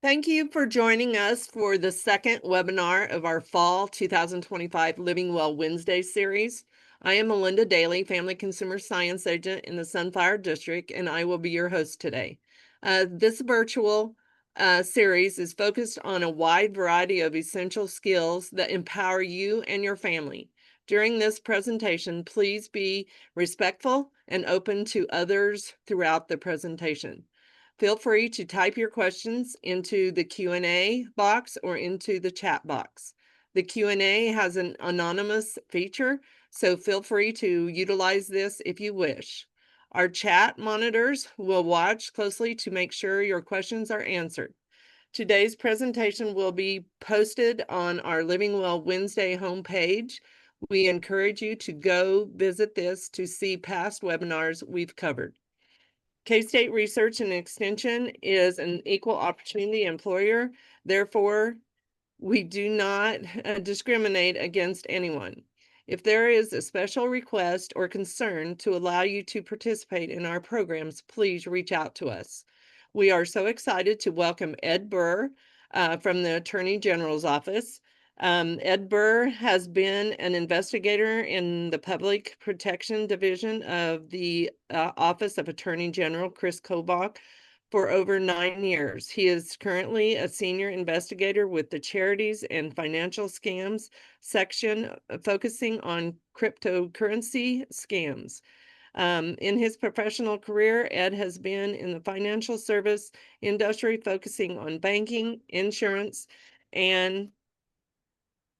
Thank you for joining us for the second webinar of our Fall 2025 Living Well Wednesday series. I am Melinda Daly, Family Consumer Science Agent in the Sunflower District, and I will be your host today. This virtual series is focused on a wide variety of essential skills that empower you and your family. During this presentation, please be respectful and open to others throughout the presentation. Feel free to type your questions into the Q&A box or into the chat box. The Q&A has an anonymous feature, so feel free to utilize this if you wish. Our chat monitors will watch closely to make sure your questions are answered. Today's presentation will be posted on our Living Well Wednesday homepage. We encourage you to go visit this to see past webinars we've covered. K-State Research and Extension is an equal opportunity employer. Therefore, we do not discriminate against anyone. If there is a special request or concern to allow you to participate in our programs, please reach out to us. We are so excited to welcome Ed Burr from the Attorney General's Office. Ed Burr has been an investigator in the Public Protection Division of the Office of Attorney General Chris Kobach for over 9 years. He is currently a senior investigator with the Charities and Financial Scams section, focusing on cryptocurrency scams. In his professional career, Ed has been in the financial service industry, focusing on banking, insurance, and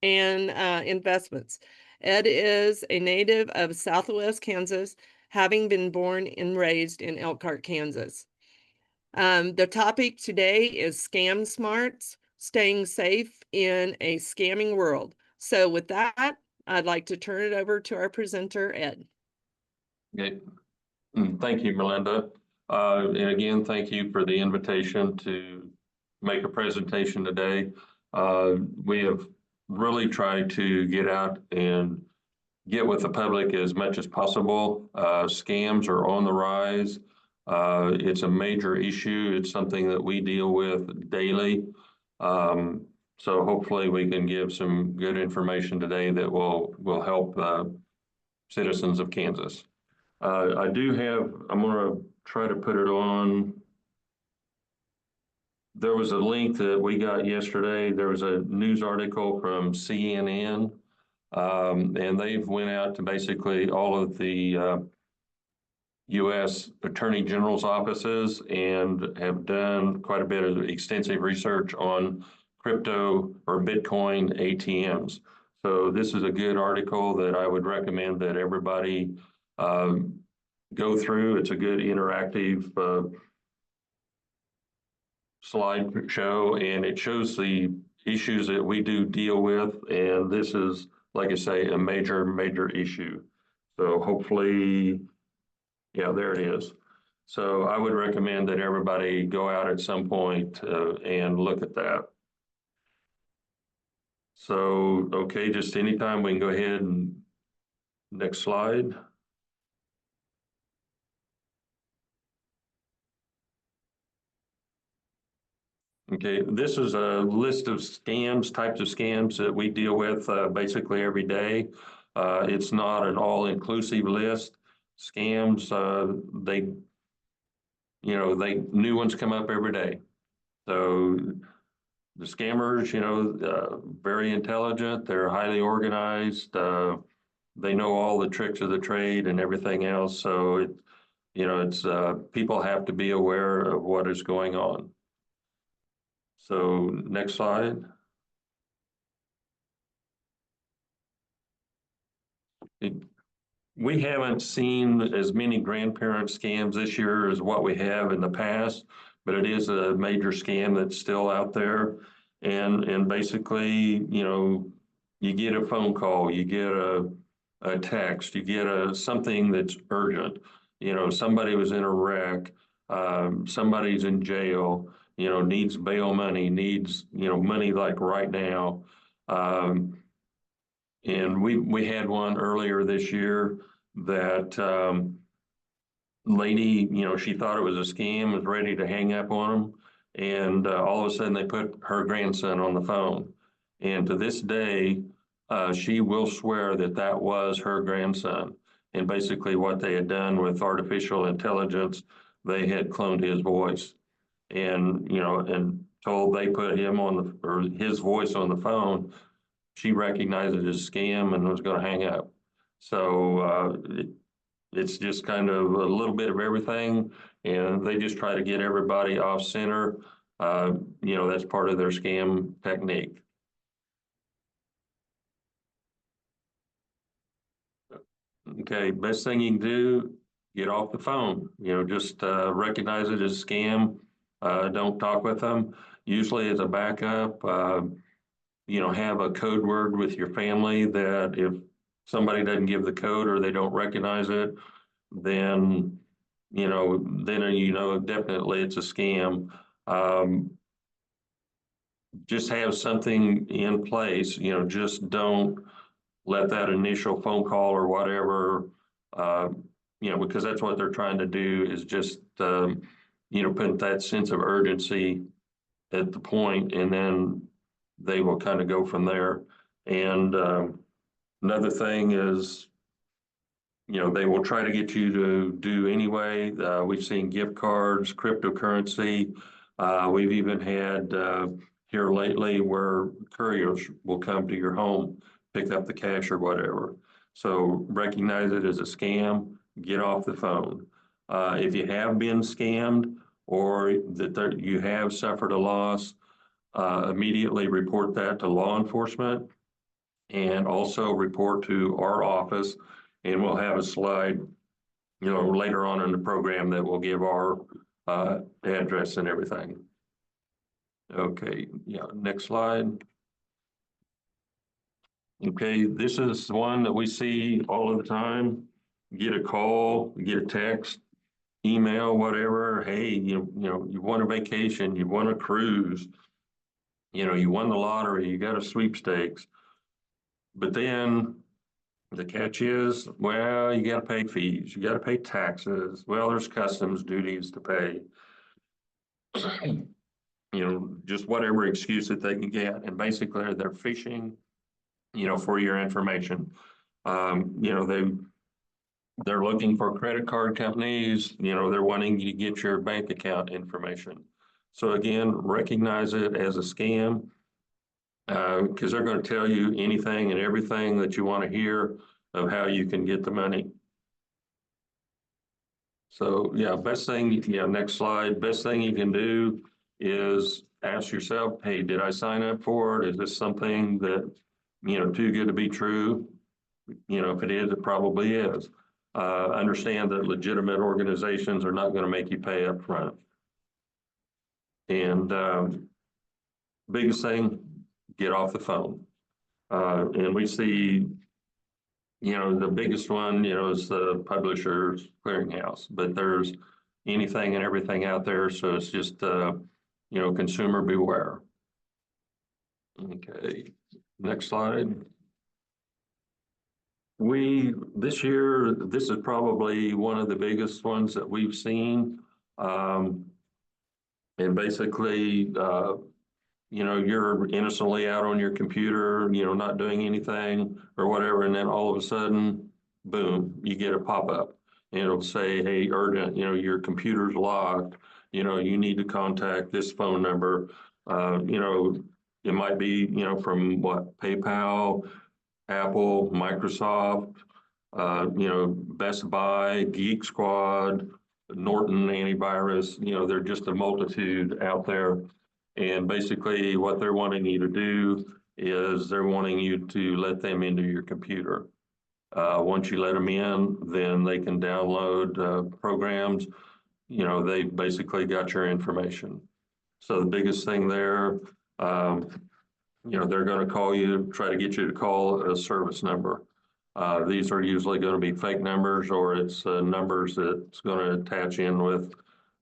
investments. Ed is a native of Southwest Kansas, having been born and raised in Elkhart, Kansas. The topic today is scam smarts, staying safe in a scamming world. So with that, I'd like to turn it over to our presenter, Ed. Okay. Thank you, Melinda. And again, thank you for the invitation to make a presentation today. We have really tried to get out and get with the public as much as possible. Scams are on the rise. It's a major issue. It's something that we deal with daily. So hopefully we can give some good information today that will help citizens of Kansas. I'm going to try to put it on. There was a link that we got yesterday. There was a news article from CNN, and they've went out to basically all of the U.S. Attorney General's offices and have done quite a bit of extensive research on crypto or Bitcoin ATMs. So this is a good article that I would recommend that everybody go through. It's a good interactive slideshow, and it shows the issues that we do deal with. And this is, like I say, a major issue. So hopefully, yeah, there it is. So I would recommend that everybody go out at some point and look at that. So, okay, just anytime we can go ahead and next slide. Okay, this is a list of types of scams that we deal with basically every day. It's not an all-inclusive list. Scams, new ones come up every day. So the scammers, very intelligent. They're highly organized. They know all the tricks of the trade and everything else. So people have to be aware of what is going on. So next slide. We haven't seen as many grandparent scams this year as what we have in the past, but it is a major scam that's still out there. And basically, you get a phone call, you get a text, you get something that's urgent. Somebody was in a wreck, somebody's in jail, needs bail money, needs, money like right now. And we had one earlier this year that lady, she thought it was a scam, was ready to hang up on them. And all of a sudden they put her grandson on the phone. And to this day, she will swear that that was her grandson. And basically what they had done with artificial intelligence, they had cloned his voice and, and told they put him on or his voice on the phone. She recognized it as a scam and was going to hang up. So it's just kind of a little bit of everything, and they just try to get everybody off center. That's part of their scam technique. Okay, best thing you can do, get off the phone. Just recognize it as a scam. Don't talk with them. Usually as a backup, have a code word with your family that if somebody doesn't give the code or they don't recognize it, then definitely it's a scam. Just have something in place. Just don't let that initial phone call or whatever, uh, because that's what they're trying to do is just put that sense of urgency at the point, and then they will kind of go from there. And another thing is, they will try to get you to do anyway. We've seen gift cards, cryptocurrency. We've even had here lately where couriers will come to your home, pick up the cash or whatever. So recognize it as a scam, get off the phone. If you have been scammed or that you have suffered a loss, immediately report that to law enforcement and also report to our office. And we'll have a slide, later on in the program that will give our address and everything. Okay, yeah, next slide. Okay, this is one that we see all of the time. Get a call, get a text, email, whatever. Hey, you won a vacation, you won a cruise, you won the lottery, you got a sweepstakes. But then the catch is, well, you got to pay fees, you got to pay taxes. Well, there's customs duties to pay. Just whatever excuse that they can get. And basically they're fishing, for your information. They're looking for credit card companies, they're wanting you to get your bank account information. So again, recognize it as a scam because they're going to tell you anything and everything that you want to hear of how you can get the money. So yeah, next slide. Best thing you can do is ask yourself, hey, did I sign up for it? Is this something that, too good to be true? If it is, it probably is. Understand that legitimate organizations are not going to make you pay up front. And biggest thing, get off the phone. And we see, the biggest one, is the Publishers Clearinghouse, but there's anything and everything out there. So it's just, consumer beware. Okay, next slide. This year, this is probably one of the biggest ones that we've seen. And basically, you're innocently out on your computer, not doing anything or whatever. And then all of a sudden, boom, you get a pop-up and it'll say, hey, urgent, your computer's locked, you need to contact this phone number. It might be, from PayPal, Apple, Microsoft, Best Buy, Geek Squad, Norton Antivirus, they're just a multitude out there. And basically what they're wanting you to do is they're wanting you to let them into your computer. Once you let them in, then they can download programs. They basically got your information. So the biggest thing there, they're going to call you, try to get you to call a service number. These are usually going to be fake numbers, or it's numbers that's going to attach in with,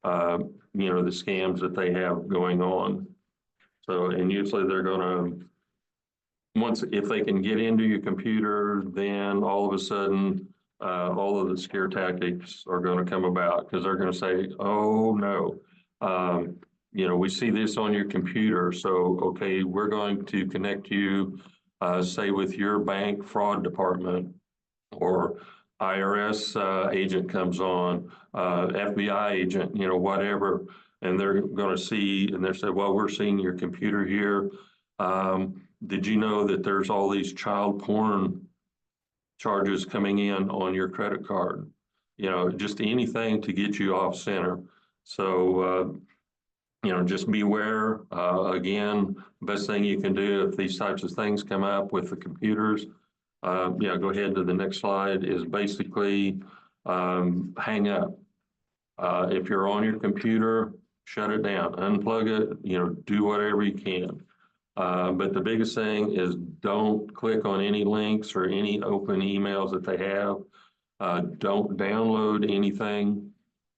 the scams that they have going on. So, and usually they're going to, if they can get into your computer, then all of a sudden, all of the scare tactics are going to come about because they're going to say, oh no, we see this on your computer. So, okay, we're going to connect you, say with your bank fraud department or IRS agent comes on, FBI agent, whatever. And they're going to see, and they say, well, we're seeing your computer here. Did you know that there's all these child porn charges coming in on your credit card? Just anything to get you off center. So, just beware. Again, best thing you can do if these types of things come up with the computers, go ahead to the next slide, is basically hang up. If you're on your computer, shut it down, unplug it, do whatever you can. But the biggest thing is don't click on any links or any open emails that they have. Don't download anything,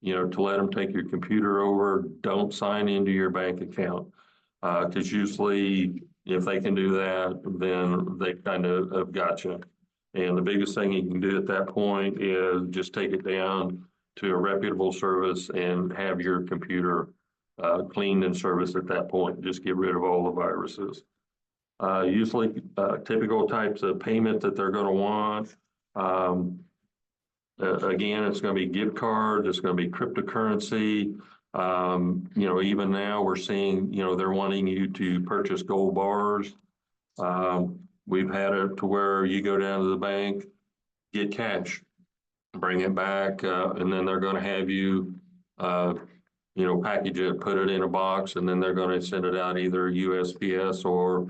to let them take your computer over. Don't sign into your bank account. Because usually if they can do that, then they kind of have got you. And the biggest thing you can do at that point is just take it down to a reputable service and have your computer cleaned and serviced at that point. Just get rid of all the viruses. Usually typical types of payment that they're going to want. Again, it's going to be gift card, it's going to be cryptocurrency. Even now we're seeing, they're wanting you to purchase gold bars. We've had it to where you go down to the bank, get cash, bring it back, and then they're going to have you, package it, put it in a box, and then they're going to send it out either USPS or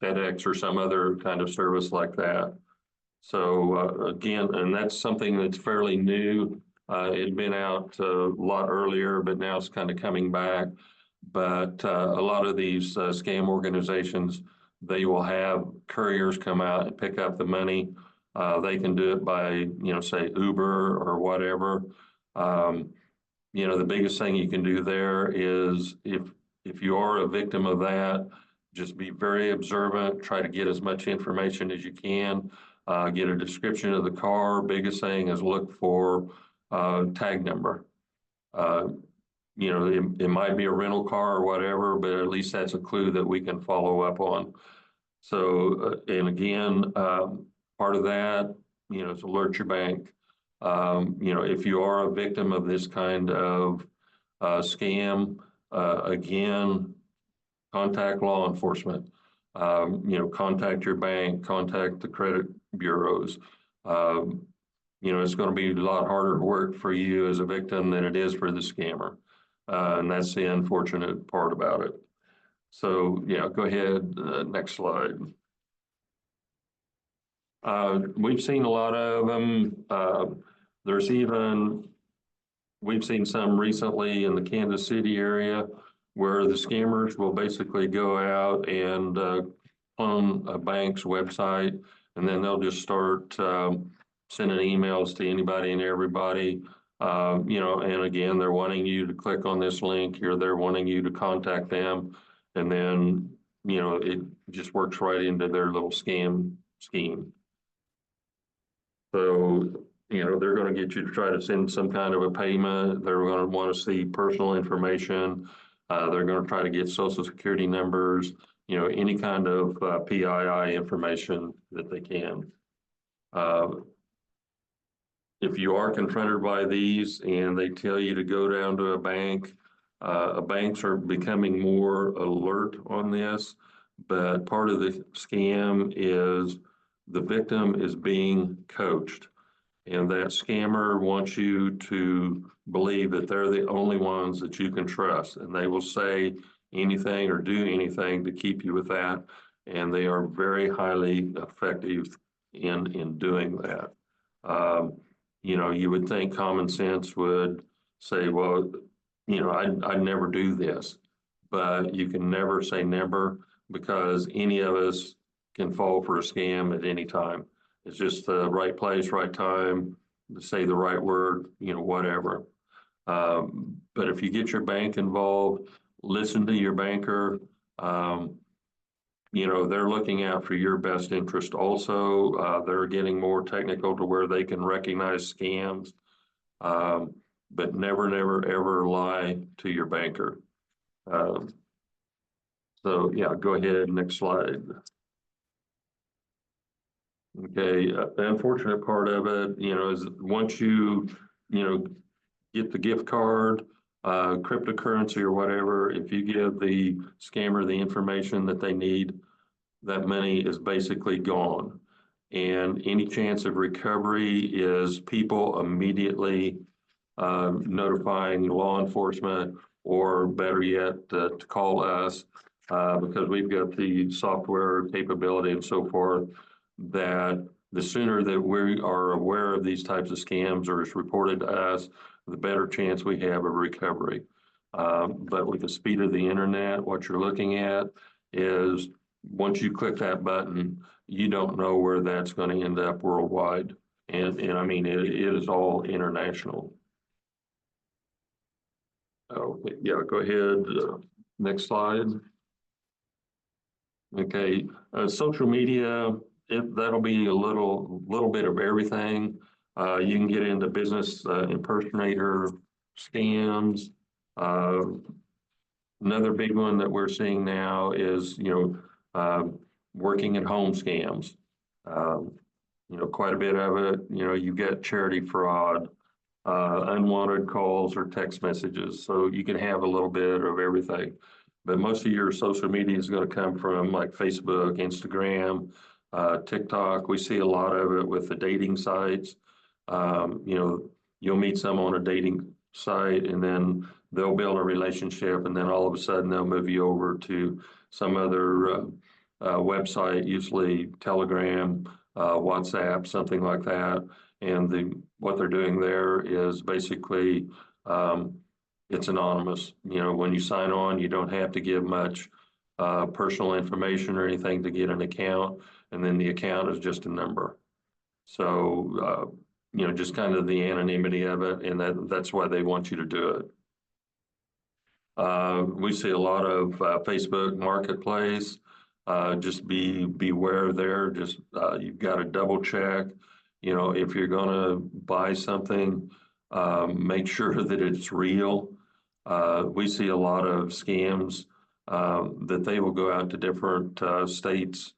FedEx or some other kind of service like that. So again, and that's something that's fairly new. It'd been out a lot earlier, but now it's kind of coming back. But a lot of these scam organizations, they will have couriers come out and pick up the money. They can do it by, say Uber or whatever. The biggest thing you can do there is if you are a victim of that, just be very observant, try to get as much information as you can. Get a description of the car. Biggest thing is look for tag number. It might be a rental car or whatever, but at least that's a clue that we can follow up on. So, and again, part of that, is alert your bank. If you are a victim of this kind of scam, again, contact law enforcement. Contact your bank, contact the credit bureaus. It's going to be a lot harder work for you as a victim than it is for the scammer. And that's the unfortunate part about it. So, yeah, go ahead, next slide. We've seen a lot of them. We've seen some recently in the Kansas City area where the scammers will basically go out and clone a bank's website, and then they'll just start sending emails to anybody and everybody. And again, they're wanting you to click on this link, or they're wanting you to contact them, and then it just works right into their little scam scheme. So they're going to get you to try to send some kind of a payment. They're going to want to see personal information. They're going to try to get social security numbers, any kind of PII information that they can. If you are confronted by these and they tell you to go down to a bank, banks are becoming more alert on this, but part of the scam is the victim is being coached. And that scammer wants you to believe that they're the only ones that you can trust. And they will say anything or do anything to keep you with that. And they are very highly effective in doing that. You would think common sense would say, well, I'd never do this. But you can never say never, because any of us can fall for a scam at any time. It's just the right place, right time, to say the right word, whatever. But if you get your bank involved, listen to your banker. They're looking out for your best interest also. They're getting more technical to where they can recognize scams. but never, never, ever lie to your banker. So yeah, go ahead, next slide. Okay, the unfortunate part of it, is once you get the gift card, cryptocurrency or whatever, if you give the scammer the information that they need, that money is basically gone. And any chance of recovery is people immediately notifying law enforcement, or better yet, to call us, because we've got the software capability and so forth, that the sooner that we are aware of these types of scams or it's reported to us, the better chance we have of recovery. But with the speed of the internet, what you're looking at is once you click that button, you don't know where that's going to end up worldwide. And I mean, it is all international. Okay, yeah, go ahead. Next slide. Okay, social media, that'll be a little bit of everything. You can get into business impersonator scams. Another big one that we're seeing now is, working at home scams. Um, quite a bit of it, you get charity fraud, unwanted calls or text messages. So you can have a little bit of everything. But most of your social media is going to come from like Facebook, Instagram, TikTok. We see a lot of it with the dating sites. You'll meet someone on a dating site and then they'll build a relationship, and then all of a sudden they'll move you over to some other website, usually Telegram, WhatsApp, something like that. And what they're doing there is basically it's anonymous. When you sign on, you don't have to give much personal information or anything to get an account, and then the account is just a number. So just kind of the anonymity of it, and that's why they want you to do it. We see a lot of Facebook Marketplace. Just beware there. Just you've got to double check. If you're going to buy something, make sure that it's real. We see a lot of scams that they will go out to different states,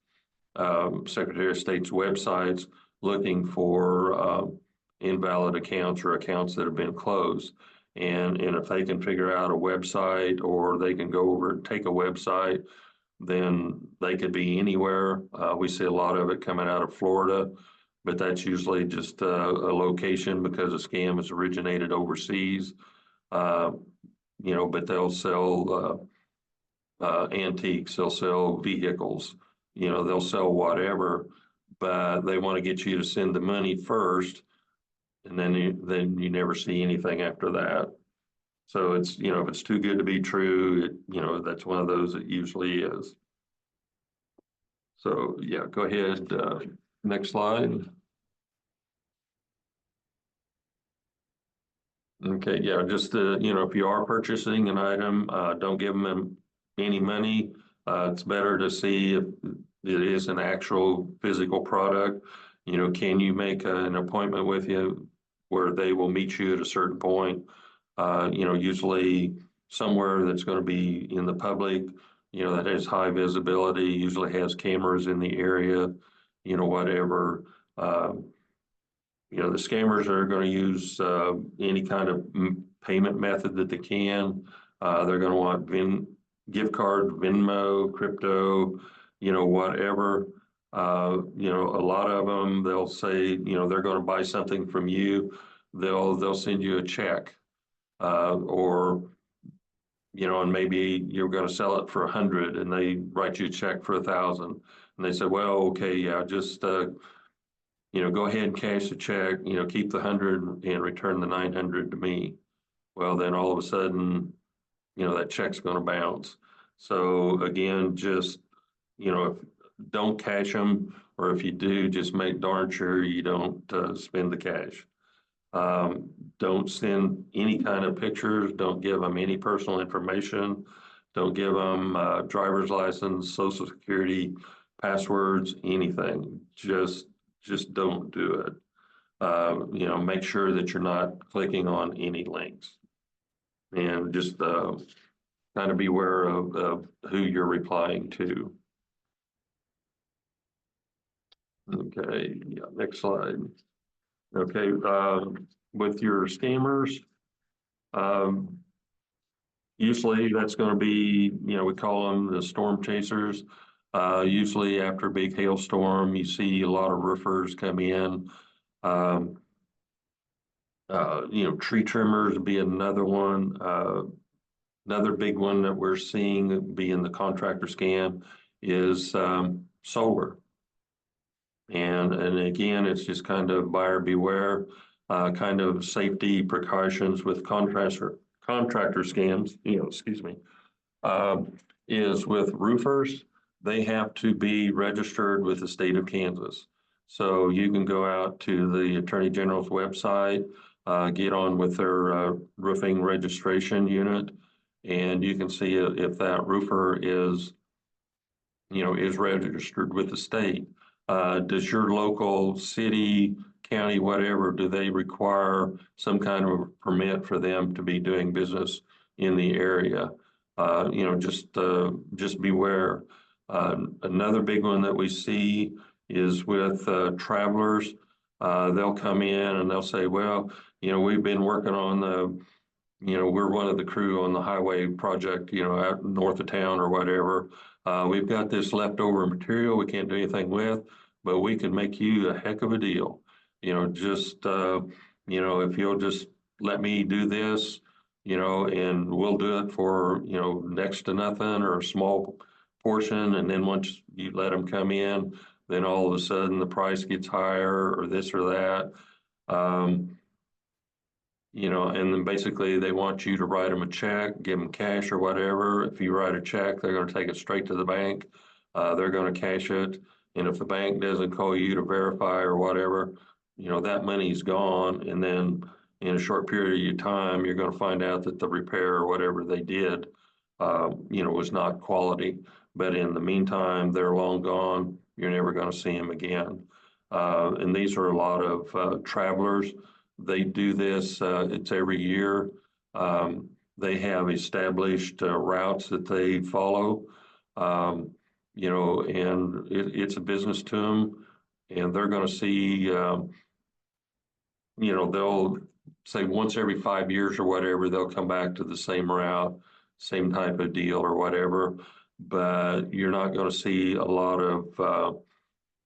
Secretary of State's websites, looking for invalid accounts or accounts that have been closed. And if they can figure out a website, or they can go over and take a website, then they could be anywhere. We see a lot of it coming out of Florida, but that's usually just a location because a scam has originated overseas. But they'll sell antiques, they'll sell vehicles, they'll sell whatever, but they want to get you to send the money first, and then you never see anything after that. So it's, if it's too good to be true, that's one of those it usually is. So yeah, go ahead. Next slide. Okay, yeah, just if you are purchasing an item, don't give them any money. It's better to see if it is an actual physical product. Can you make an appointment with you where they will meet you at a certain point? Usually somewhere that's going to be in the public, that has high visibility, usually has cameras in the area, whatever. The scammers are going to use any kind of payment method that they can. They're going to want gift card, Venmo, crypto, whatever. A lot of them, they'll say, they're going to buy something from you. They'll send you a check, or and maybe you're going to sell it for 100, and they write you a check for 1,000, and they say, well, okay, yeah, just go ahead and cash the check, keep the 100 and return the 900 to me. Well, then all of a sudden, that check's going to bounce. So again, just, don't cash them, or if you do, just make darn sure you don't spend the cash. Don't send any kind of pictures. Don't give them any personal information. Don't give them driver's license, social security, passwords, anything. Just don't do it. make sure that you're not clicking on any links. And just kind of be aware of who you're replying to. Okay, yeah, next slide. Okay, with your scammers, usually that's going to be, we call them the storm chasers. Usually after a big hailstorm, you see a lot of roofers come in. Tree trimmers would be another one. Another big one that we're seeing being the contractor scam is solar. And again, it's just kind of buyer beware, kind of safety precautions with contractor scams, excuse me, is with roofers. They have to be registered with the state of Kansas. So you can go out to the Attorney General's website, get on with their roofing registration unit, and you can see if that roofer is registered with the state. Does your local city, county, whatever, do they require some kind of permit for them to be doing business in the area? Just beware. Another big one that we see is with travelers. They'll come in and they'll say, well, we've been working on we're one of the crew on the highway project, out north of town or whatever. We've got this leftover material we can't do anything with, but we can make you a heck of a deal. If you'll just let me do this, and we'll do it for, next to nothing or a small portion. And then once you let them come in, then all of a sudden the price gets higher or this or that. And then basically they want you to write them a check, give them cash or whatever. If you write a check, they're going to take it straight to the bank. They're going to cash it. And if the bank doesn't call you to verify or whatever, that money's gone. And then in a short period of time, you're going to find out that the repair or whatever they did, was not quality. But in the meantime, they're long gone. You're never going to see them again. And these are a lot of travelers. They do this, it's every year. They have established routes that they follow, and it's a business to them. And they're going to see, they'll say once every 5 years or whatever, they'll come back to the same route, same type of deal or whatever. But you're not going to see a lot of,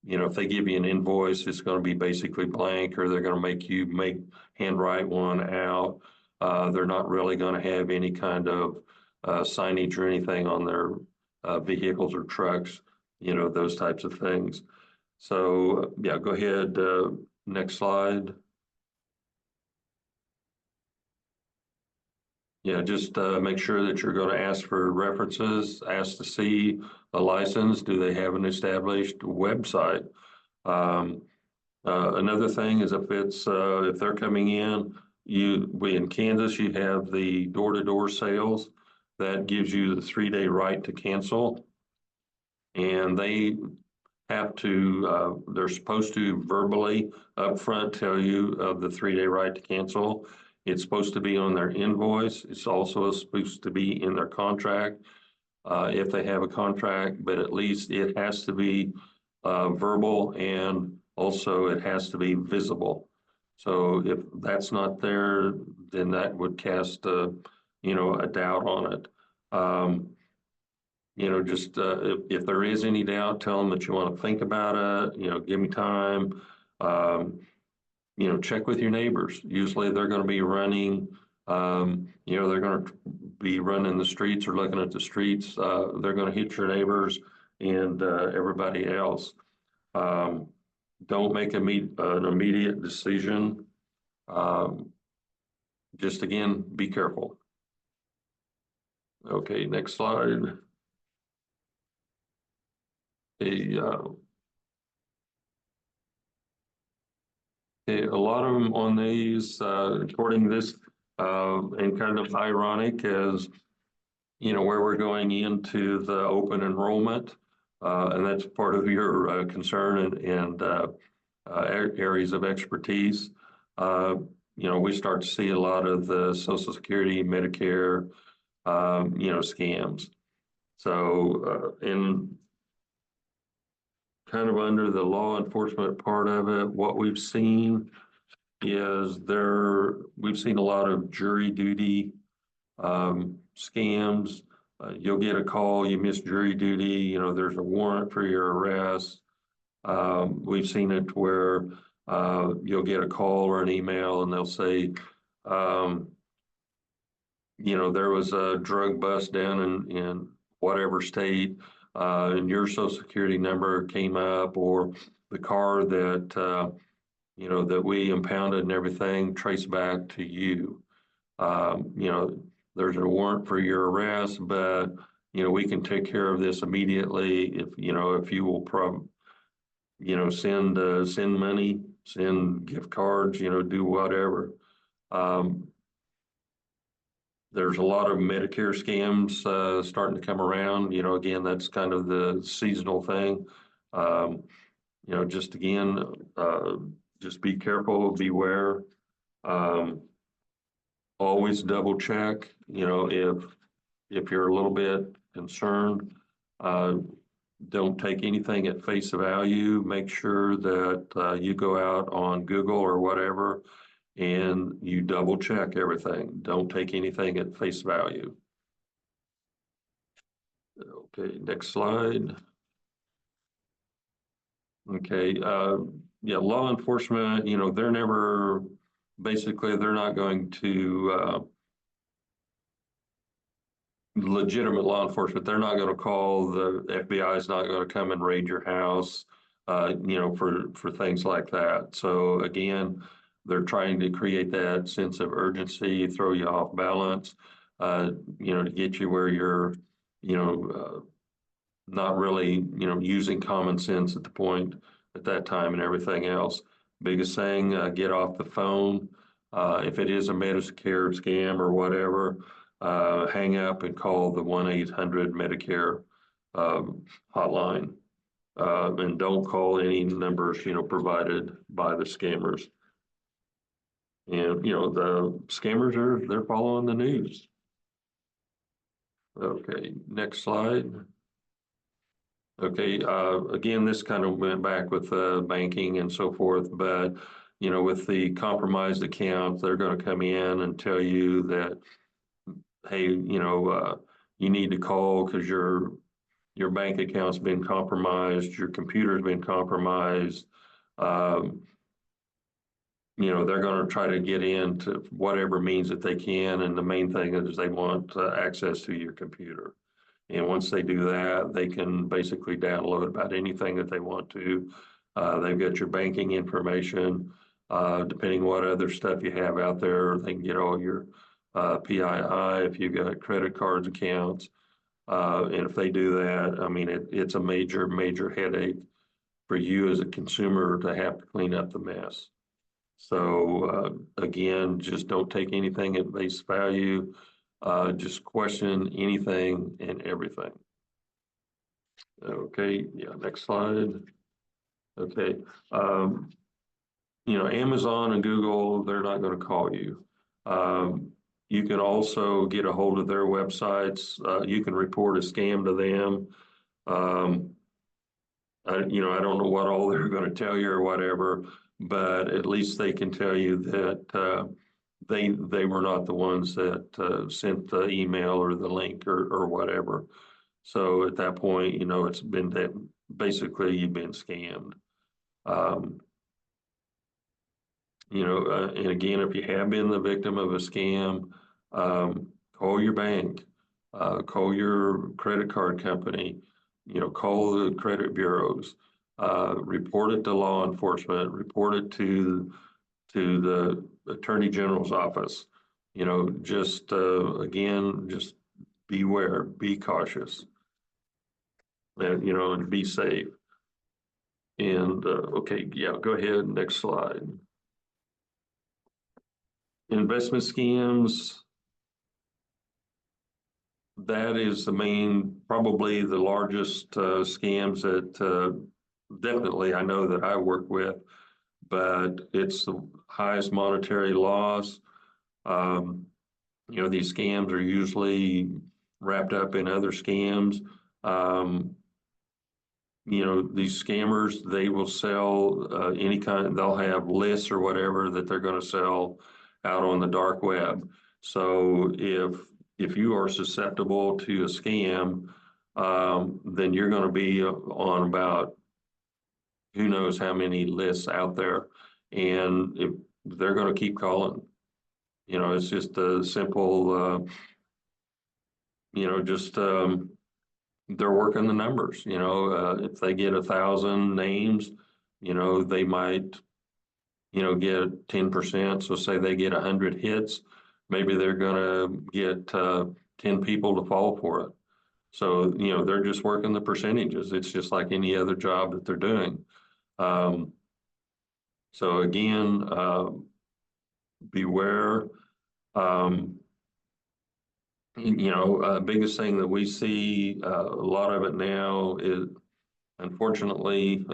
if they give you an invoice, it's going to be basically blank, or they're going to make you handwrite one out. They're not really going to have any kind of signage or anything on their vehicles or trucks, those types of things. So yeah, go ahead. Next slide. Yeah, just make sure that you're going to ask for references, ask to see a license. Do they have an established website? Another thing is if they're coming in, in Kansas, you have the door-to-door sales. That gives you the 3-day right to cancel. And they have to, they're supposed to verbally upfront tell you of the 3-day right to cancel. It's supposed to be on their invoice. It's also supposed to be in their contract, if they have a contract, but at least it has to be verbal, and also it has to be visible. So if that's not there, then that would cast a doubt on it. If there is any doubt, tell them that you want to think about it, give me time. Check with your neighbors. Usually they're going to be running, they're going to be running the streets or looking at the streets. They're going to hit your neighbors and everybody else. Don't make an immediate decision. Just again, be careful. Okay, next slide. A lot of them on these, according to this, and kind of ironic is, where we're going into the open enrollment, and that's part of your concern and areas of expertise. We start to see a lot of the Social Security, Medicare, scams. So, in kind of under the law enforcement part of it, what we've seen is we've seen a lot of jury duty scams. You'll get a call, you missed jury duty, there's a warrant for your arrest. We've seen it where you'll get a call or an email and they'll say, there was a drug bust down in whatever state, and your social security number came up, or the car that we impounded and everything traced back to you. There's a warrant for your arrest, but, we can take care of this immediately if you will send money, send gift cards, do whatever. There's a lot of Medicare scams starting to come around. Again, that's kind of the seasonal thing. Just again, just be careful, beware. Always double check, if you're a little bit concerned, don't take anything at face value. Make sure that you go out on Google or whatever and you double check everything. Don't take anything at face value. Okay, next slide. Okay, law enforcement, they're not going to, legitimate law enforcement, they're not going to call, the FBI is not going to come and raid your house, for things like that. So again, they're trying to create that sense of urgency, throw you off balance, to get you where you're, not really, using common sense at that time and everything else. Biggest thing, get off the phone. If it is a Medicare scam or whatever, hang up and call the 1-800 Medicare hotline. And don't call any numbers, provided by the scammers. And, the scammers they're following the news. Okay, next slide. Okay, again, this kind of went back with banking and so forth, but, with the compromised accounts, they're going to come in and tell you that, hey, you need to call because your bank account's been compromised, your computer's been compromised. They're going to try to get into whatever means that they can, and the main thing is they want access to your computer. And once they do that, they can basically download about anything that they want to. They've got your banking information, depending what other stuff you have out there. They can get all your PII if you've got credit cards accounts. And if they do that, I mean, it's a major, major headache for you as a consumer to have to clean up the mess. So again, just don't take anything at face value. Just question anything and everything. Okay, yeah, next slide. Okay, Amazon and Google, they're not going to call you. You can also get a hold of their websites. You can report a scam to them. I don't know what all they're going to tell you or whatever, but at least they can tell you that they were not the ones that sent the email or the link or whatever. So at that point, it's been that basically you've been scammed. And again, if you have been the victim of a scam, call your bank, call your credit card company, call the credit bureaus, report it to law enforcement, report it to the Attorney General's office. Just again, just beware, be cautious, and be safe. And okay, yeah, go ahead, next slide. Investment scams, that is the main, probably the largest scams that definitely I know that I work with. but it's the highest monetary loss. Um, these scams are usually wrapped up in other scams. Um, these scammers, they will sell any kind, they'll have lists or whatever that they're going to sell out on the dark web. So if you are susceptible to a scam, then you're going to be on about who knows how many lists out there. And if they're going to keep calling, it's just a simple, just they're working the numbers. If they get 1,000 names, they might, get 10%. So say they get 100 hits, maybe they're going to get 10 people to fall for it. So, they're just working the percentages. It's just like any other job that they're doing. Um, so again, beware. Um, biggest thing that we see, a lot of it now is, unfortunately,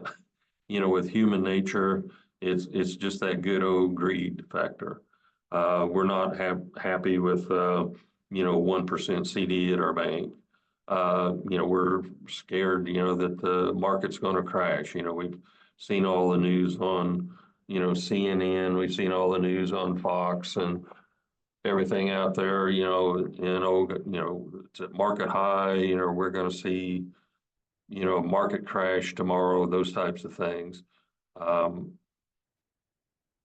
with human nature, it's just that good old greed factor. We're not happy with 1% CD at our bank. We're scared, that the market's going to crash. We've seen all the news on, CNN. We've seen all the news on Fox and everything out there. It's at market high. We're going to see a market crash tomorrow, those types of things. Um,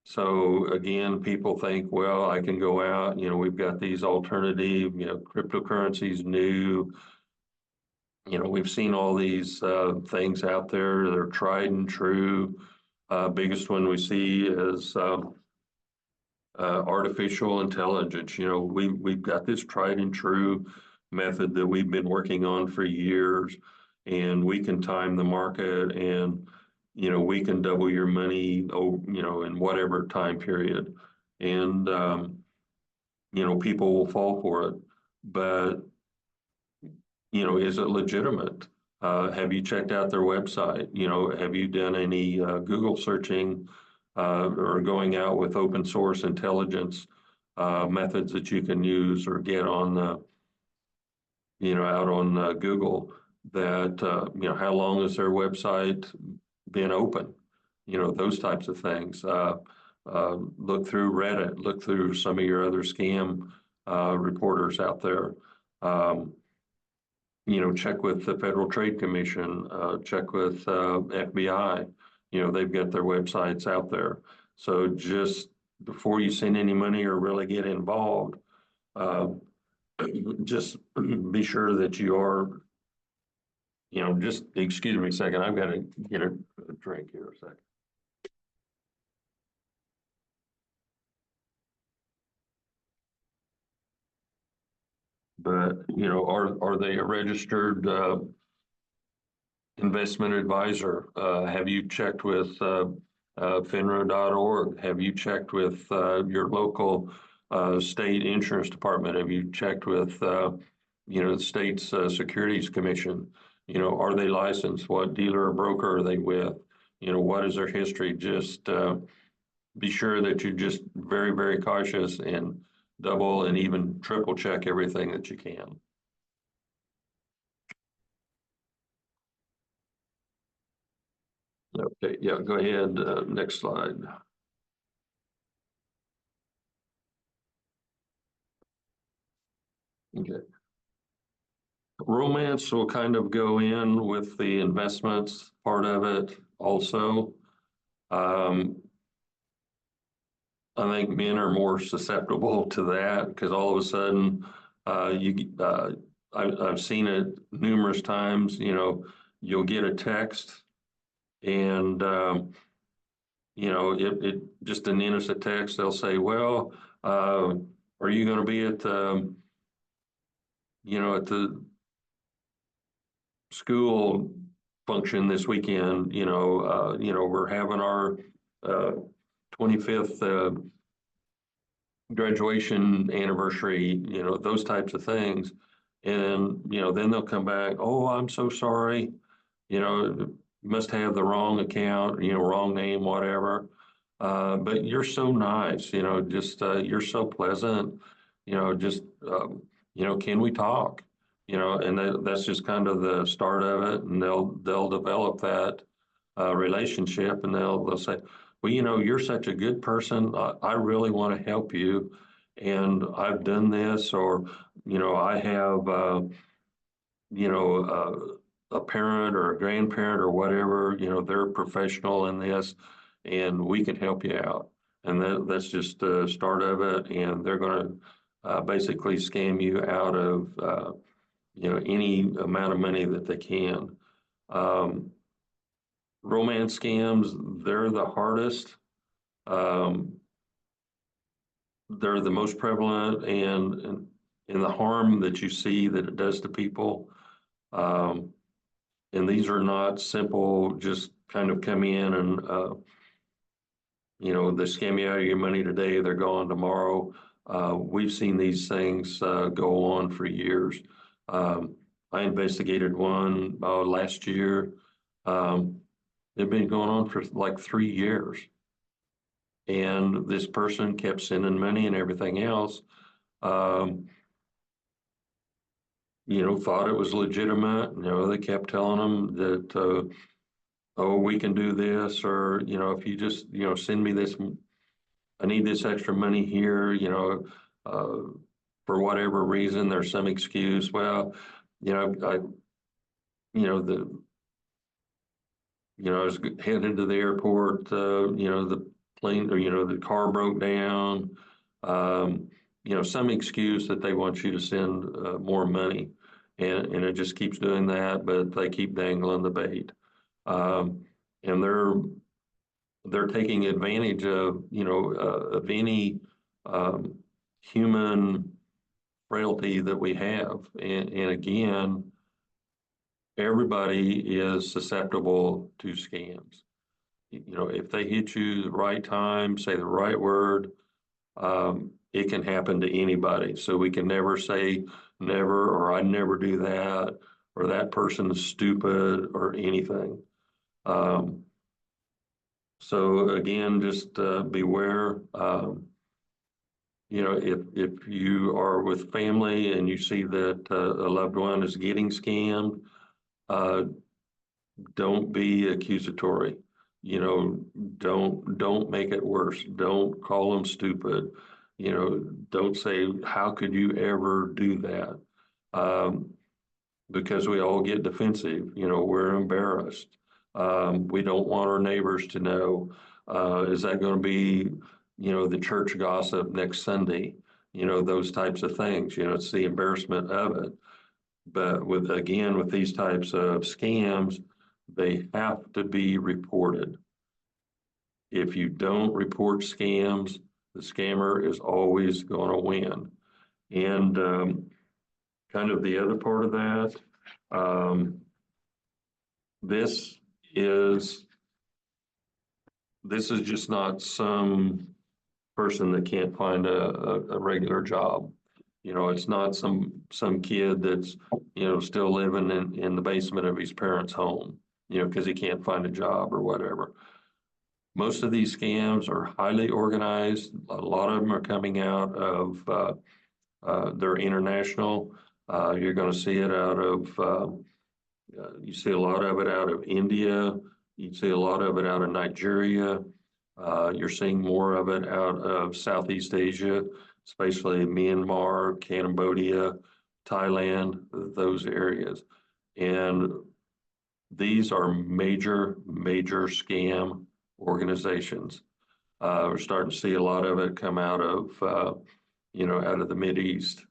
so again, people think, well, I can go out, we've got these alternative, cryptocurrencies new, we've seen all these things out there. They're tried and true. Biggest one we see is artificial intelligence. We've got this tried and true method that we've been working on for years, and we can time the market, and we can double your money, in whatever time period, and people will fall for it. But is it legitimate? Have you checked out their website? Have you done any Google searching or going out with open source intelligence methods that you can use or get on out on Google that, how long has their website been open? Those types of things. Look through Reddit, look through some of your other scam reporters out there. Check with the Federal Trade Commission, check with FBI. They've got their websites out there. So just before you send any money or really get involved, uh, just be sure that you are, just excuse me a second. I've got to get a drink here a second. But, are they a registered investment advisor? Have you checked with FINRA.org? Have you checked with your local state insurance department? Have you checked with the state's securities commission? Are they licensed? What dealer or broker are they with? What is their history? Just be sure that you're just very, very cautious and double and even triple check everything that you can. Okay, yeah, go ahead. Next slide. Okay. Romance will kind of go in with the investments part of it also. Um, I think men are more susceptible to that because all of a sudden, I've seen it numerous times. You'll get a text, and it just an innocent text. They'll say, "Well, are you going to be at at the school function this weekend? We're having our 25th graduation anniversary, those types of things." And, then they'll come back, "Oh, I'm so sorry, must have the wrong account, wrong name, whatever." But you're so nice, just, you're so pleasant, just, can we talk? And that's just kind of the start of it, and they'll develop that relationship, and they'll say, well, you're such a good person. I really want to help you, and I've done this, or I have a parent or a grandparent or whatever, they're professional in this, and we can help you out. And that's just the start of it, and they're going to basically scam you out of any amount of money that they can. Um, Romance scams, they're the hardest. Um, they're the most prevalent, and the harm that you see that it does to people. Um, and these are not simple, just kind of come in and, they scam you out of your money today, they're gone tomorrow. We've seen these things go on for years. I investigated one last year. They've been going on for like 3 years. And this person kept sending money and everything else. Um, thought it was legitimate. They kept telling them that, oh, we can do this, or, if you just, send me this, I need this extra money here, for whatever reason, there's some excuse. Well, I, the, I was headed to the airport, the plane, or, the car broke down. Um, some excuse that they want you to send more money. And it just keeps doing that, but they keep dangling the bait. And they're taking advantage of any human frailty that we have. And again, everybody is susceptible to scams. If they hit you the right time, say the right word, it can happen to anybody. So we can never say never, or I never do that, or that person is stupid, or anything. So again, just beware. If you are with family and you see that a loved one is getting scammed, uh, don't be accusatory. Don't make it worse. Don't call them stupid. Don't say, how could you ever do that? Um, because we all get defensive. We're embarrassed. We don't want our neighbors to know. Is that going to be, the church gossip next Sunday? Those types of things. It's the embarrassment of it. But with these types of scams, they have to be reported. If you don't report scams, the scammer is always going to win. And kind of the other part of that, um, this is just not some person that can't find a regular job. It's not some kid that's, still living in the basement of his parents' home, because he can't find a job or whatever. Most of these scams are highly organized. A lot of them are coming out of, they're international. You're going to see it out of, you see a lot of it out of India. You see a lot of it out of Nigeria. You're seeing more of it out of Southeast Asia, especially Myanmar, Cambodia, Thailand, those areas. And these are major, major scam organizations. We're starting to see a lot of it come out of, out of the Mideast.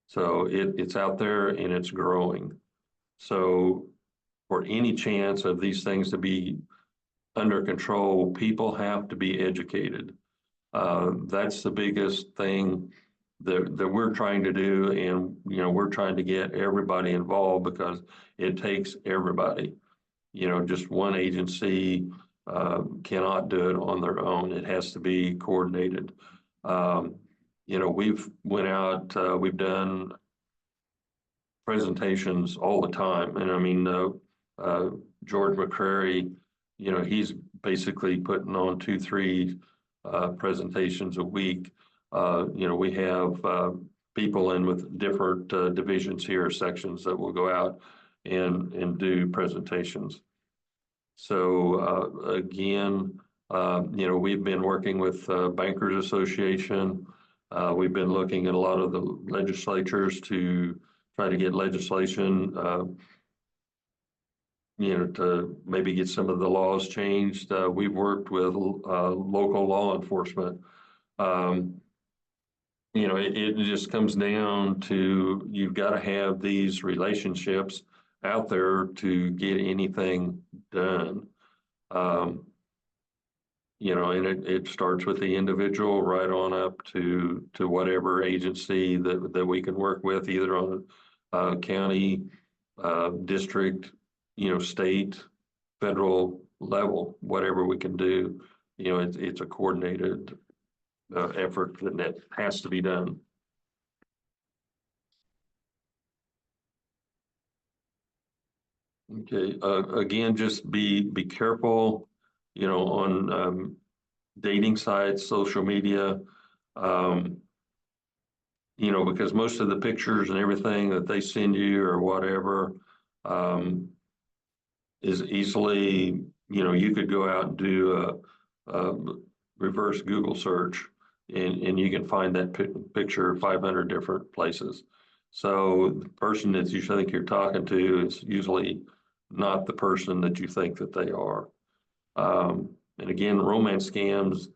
So it's out there and it's growing. So for any chance of these things to be under control, people have to be educated. That's the biggest thing that we're trying to do. And, we're trying to get everybody involved, because it takes everybody. Just one agency cannot do it on their own. It has to be coordinated. We've went out, we've done presentations all the time. And I mean, George McCrary, he's basically putting on 2, 3 presentations a week. We have people in with different divisions here, sections that will go out and do presentations. So again, we've been working with Bankers Association. We've been looking at a lot of the legislatures to try to get legislation, to maybe get some of the laws changed. We've worked with local law enforcement. It just comes down to you've got to have these relationships out there to get anything done. And it starts with the individual right on up to whatever agency that we can work with, either on a county, district, state, federal level, whatever we can do. It's a coordinated effort that has to be done. Okay, again, just be careful, on dating sites, social media, because most of the pictures and everything that they send you or whatever is easily, you could go out and do a reverse Google search and you can find that picture 500 different places. So the person that you think you're talking to is usually not the person that you think that they are. And again, romance scams,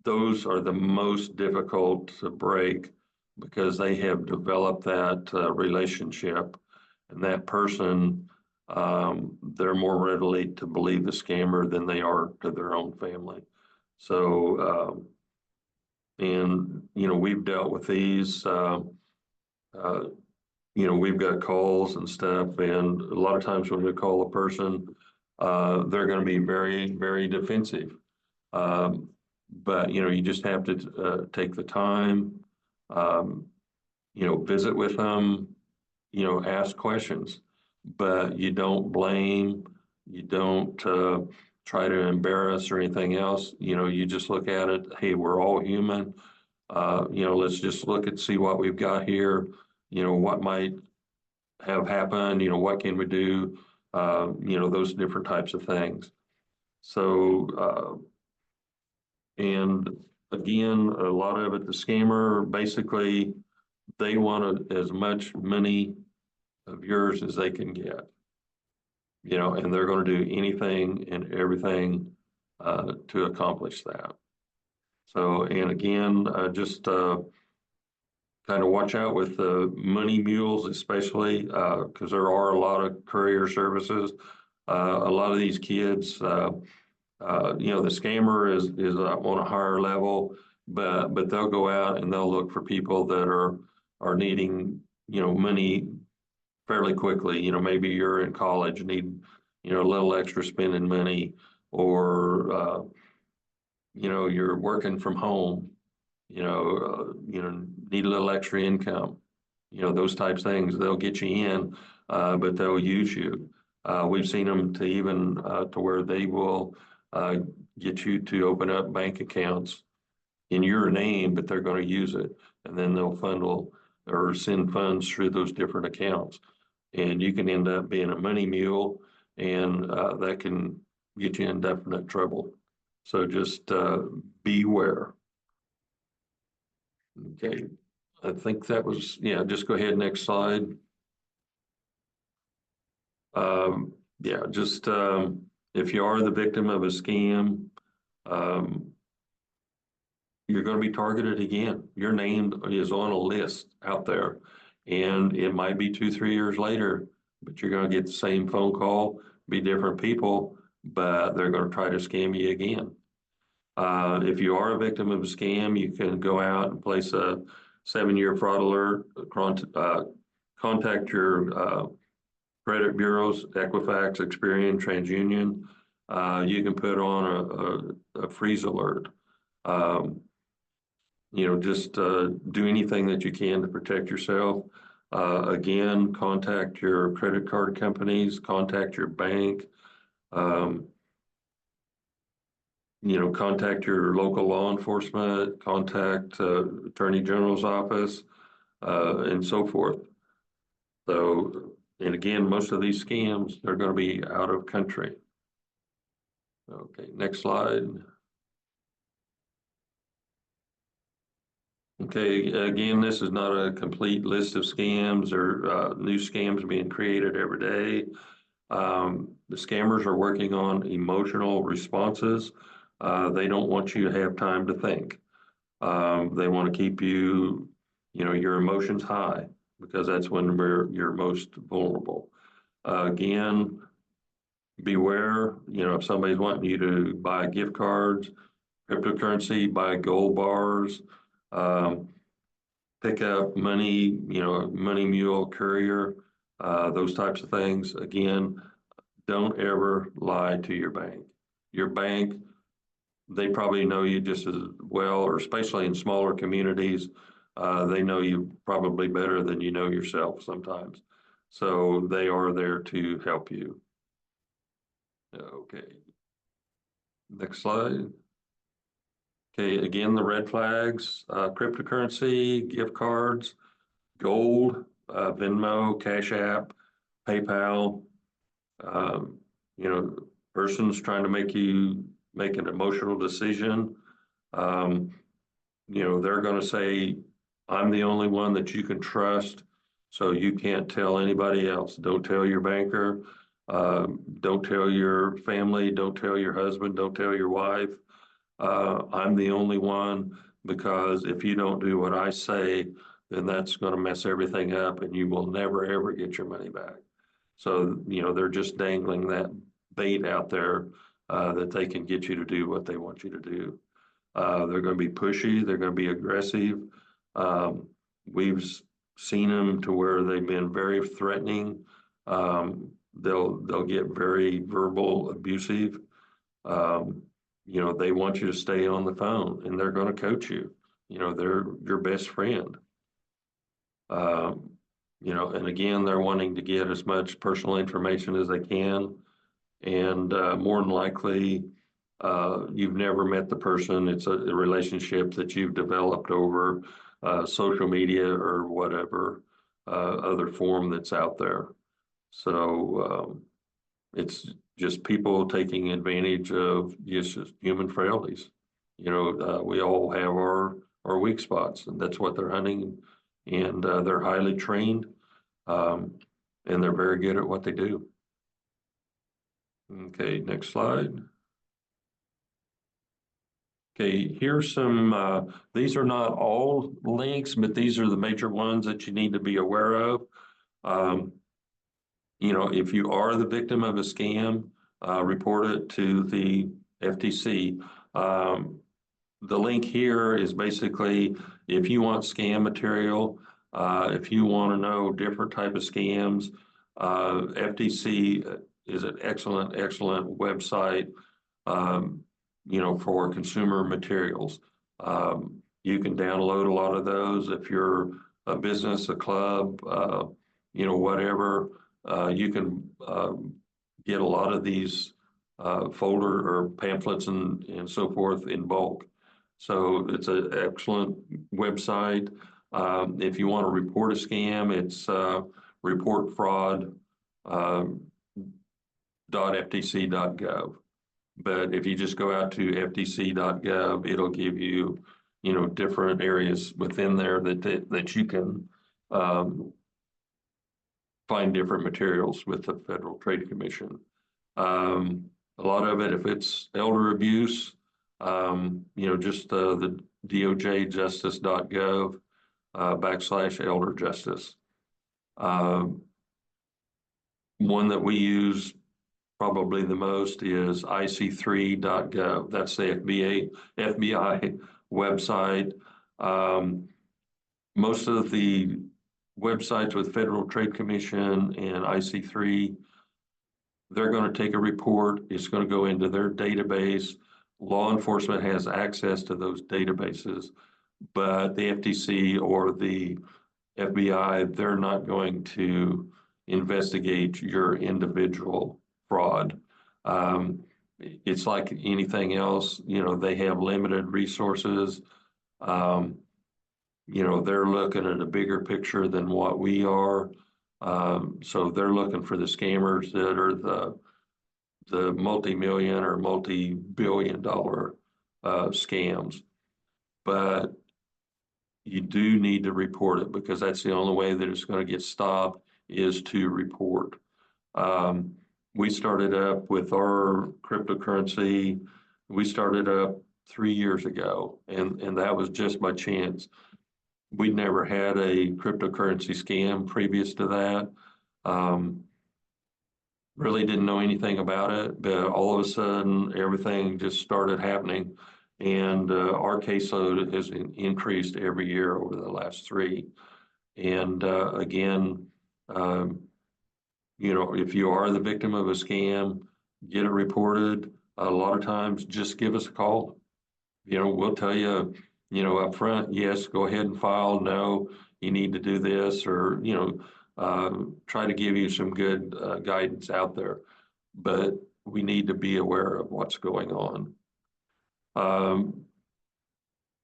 those are the most difficult to break because they have developed that relationship, and that person, they're more readily to believe the scammer than they are to their own family. So, we've dealt with these. We've got calls and stuff, and a lot of times when we call a person, they're going to be very, very defensive. But you just have to take the time, visit with them, ask questions, but you don't blame, you don't try to embarrass or anything else. You just look at it. Hey, we're all human. Let's just look and see what we've got here. What might have happened. What can we do? Those different types of things. So. And again, a lot of it, the scammer, basically, they want as much money of yours as they can get, and they're going to do anything and everything to accomplish that. So, and again, just kind of watch out with the money mules, especially because there are a lot of courier services. A lot of these kids, the scammer is on a higher level, but they'll go out and they'll look for people that are needing, money fairly quickly. Maybe you're in college, need, a little extra spending money, or, you're working from home, need a little extra income, those types of things. They'll get you in, but they'll use you. We've seen them to even to where they will get you to open up bank accounts in your name, but they're going to use it, and then they'll funnel or send funds through those different accounts, and you can end up being a money mule, and that can get you in definite trouble. So just beware. Okay, I think that was, yeah, just go ahead, next slide. Yeah, just if you are the victim of a scam, you're going to be targeted again. Your name is on a list out there, and it might be 2, 3 years later, but you're going to get the same phone call, be different people, but they're going to try to scam you again. If you are a victim of a scam, you can go out and place a 7-year fraud alert, contact your credit bureaus, Equifax, Experian, TransUnion. You can put on a freeze alert. Just do anything that you can to protect yourself. Again, contact your credit card companies, contact your bank. contact your local law enforcement, contact Attorney General's office, and so forth. So, and again, most of these scams, they're going to be out of country. Okay, next slide. Okay, again, this is not a complete list of scams or new scams being created every day. The scammers are working on emotional responses. They don't want you to have time to think. They want to keep your emotions high because that's when you're most vulnerable. Again, beware, if somebody's wanting you to buy gift cards, cryptocurrency, buy gold bars, um, pick up money, money mule courier, those types of things. Again, don't ever lie to your bank. Your bank, they probably know you just as well, or especially in smaller communities, they know you probably better than you know yourself sometimes. So they are there to help you. Okay. Next slide. Okay, again, the red flags, cryptocurrency, gift cards, gold, Venmo, Cash App, PayPal, um, persons trying to make you make an emotional decision. Um, they're going to say, I'm the only one that you can trust, so you can't tell anybody else. Don't tell your banker. Don't tell your family. Don't tell your husband. Don't tell your wife. I'm the only one because if you don't do what I say, then that's going to mess everything up and you will never, ever get your money back. So, they're just dangling that bait out there that they can get you to do what they want you to do. They're going to be pushy. They're going to be aggressive. Um, we've seen them to where they've been very threatening. They'll get very verbal abusive. Um, they want you to stay on the phone and they're going to coach you. They're your best friend. Um, and again, they're wanting to get as much personal information as they can. And more than likely, you've never met the person. It's a relationship that you've developed over social media or whatever other form that's out there. So it's just people taking advantage of just human frailties. We all have our weak spots, and that's what they're hunting. And they're highly trained, um, and they're very good at what they do. Okay, next slide. Okay, here's some, these are not all links, but these are the major ones that you need to be aware of. Um, if you are the victim of a scam, report it to the FTC. The link here is basically if you want scam material, if you want to know different type of scams, FTC is an excellent, excellent website. Um, for consumer materials. You can download a lot of those if you're a business, a club, whatever. You can get a lot of these folder or pamphlets and so forth in bulk. So it's an excellent website. If you want to report a scam, it's reportfraud.ftc.gov. But if you just go out to ftc.gov, it'll give you, different areas within there that you can find different materials with the Federal Trade Commission. A lot of it, if it's elder abuse, just the dojjustice.gov /elder justice. One that we use probably the most is ic3.gov. That's the FBI website. Most of the websites with Federal Trade Commission and IC3, they're going to take a report. It's going to go into their database. Law enforcement has access to those databases, but the FTC or the FBI, they're not going to investigate your individual fraud. it's like anything else, they have limited resources. Um, they're looking at a bigger picture than what we are. So they're looking for the scammers that are the multi-million or multi-billion dollar scams. But you do need to report it because that's the only way that it's going to get stopped is to report. Um, we started up with our cryptocurrency. We started up 3 years ago, and that was just by chance. We'd never had a cryptocurrency scam previous to that. Um, really didn't know anything about it, but all of a sudden everything just started happening. And our caseload has increased every year over the last three. And again, um, if you are the victim of a scam, get it reported. A lot of times, just give us a call. We'll tell you, up front, yes, go ahead and file. No, you need to do this, or, try to give you some good guidance out there. But we need to be aware of what's going on.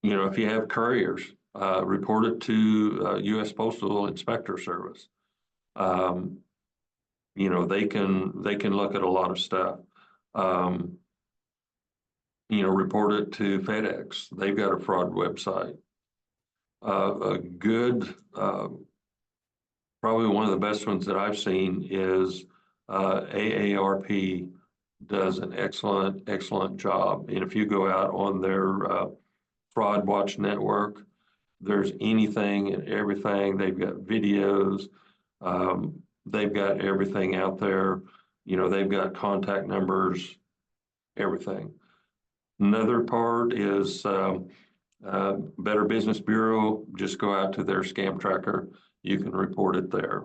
If you have couriers, report it to U.S. Postal Inspector Service. They can look at a lot of stuff. Report it to FedEx. They've got a fraud website. A good, probably one of the best ones that I've seen is AARP does an excellent job. And if you go out on their Fraud Watch Network, there's anything and everything. They've got videos. They've got everything out there. They've got contact numbers, everything. Another part is Better Business Bureau. Just go out to their scam tracker. You can report it there.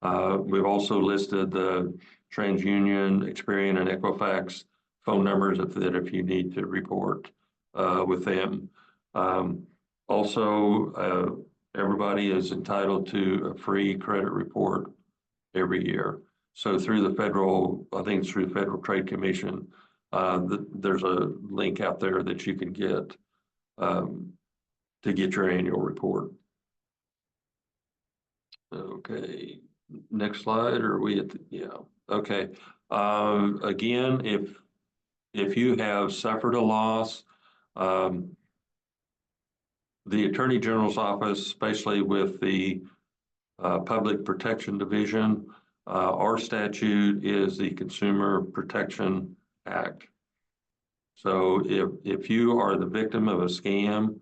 We've also listed the TransUnion, Experian, and Equifax phone numbers if you need to report with them. Also, everybody is entitled to a free credit report every year. So through the I think it's through the Federal Trade Commission, there's a link out there that you can get to get your annual report. Okay, next slide, or are we yeah, okay. Again, if you have suffered a loss, the Attorney General's office, especially with the Public Protection Division, our statute is the Consumer Protection Act. So if you are the victim of a scam,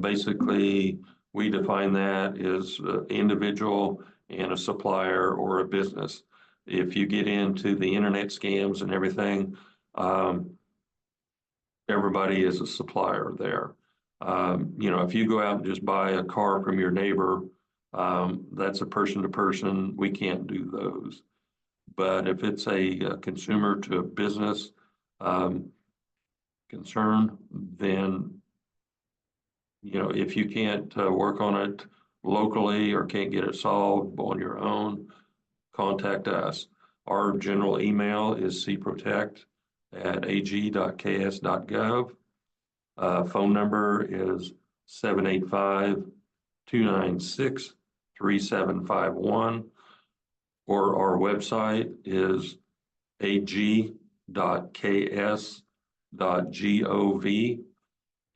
basically we define that as an individual and a supplier or a business. If you get into the internet scams and everything, everybody is a supplier there. If you go out and just buy a car from your neighbor, that's a person to person. We can't do those. But if it's a consumer to a business concern, then, if you can't work on it locally or can't get it solved on your own, contact us. Our general email is cprotect@ag.ks.gov. Phone number is 785-296-3751, or our website is ag.ks.gov,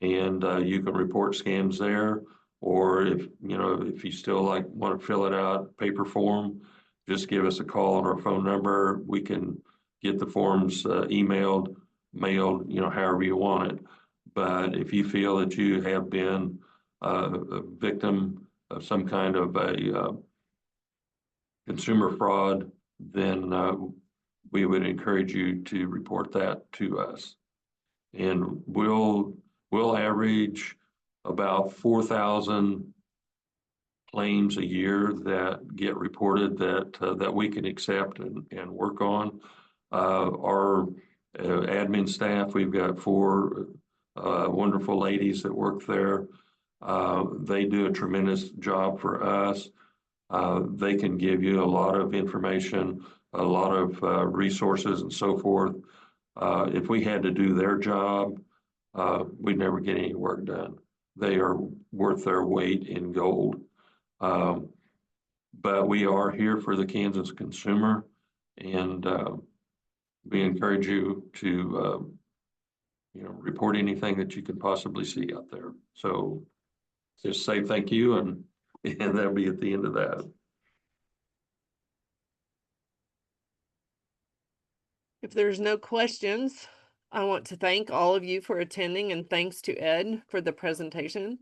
and you can report scams there. Or if you still want to fill it out paper form, just give us a call on our phone number. We can get the forms emailed, mailed, however you want it. But if you feel that you have been a victim of some kind of a consumer fraud, then we would encourage you to report that to us. And we'll average about 4,000 claims a year that get reported that we can accept and work on. Our admin staff, we've got 4 wonderful ladies that work there. They do a tremendous job for us. They can give you a lot of information, a lot of resources and so forth. If we had to do their job, we'd never get any work done. They are worth their weight in gold. But we are here for the Kansas consumer, and we encourage you to report anything that you can possibly see out there. So just say thank you, and that'll be at the end of that. If there's no questions, I want to thank all of you for attending, and thanks to Ed for the presentation.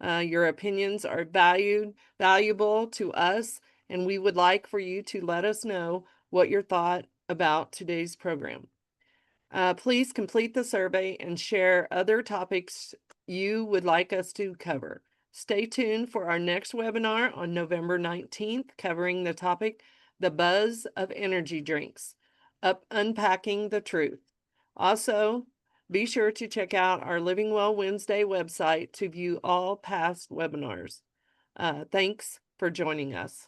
Your opinions are valuable to us, and we would like for you to let us know what your thought about today's program. Please complete the survey and share other topics you would like us to cover. Stay tuned for our next webinar on November 19th, covering the topic, The Buzz of Energy Drinks, Unpacking the Truth. Also, be sure to check out our Living Well Wednesday website to view all past webinars. Thanks for joining us.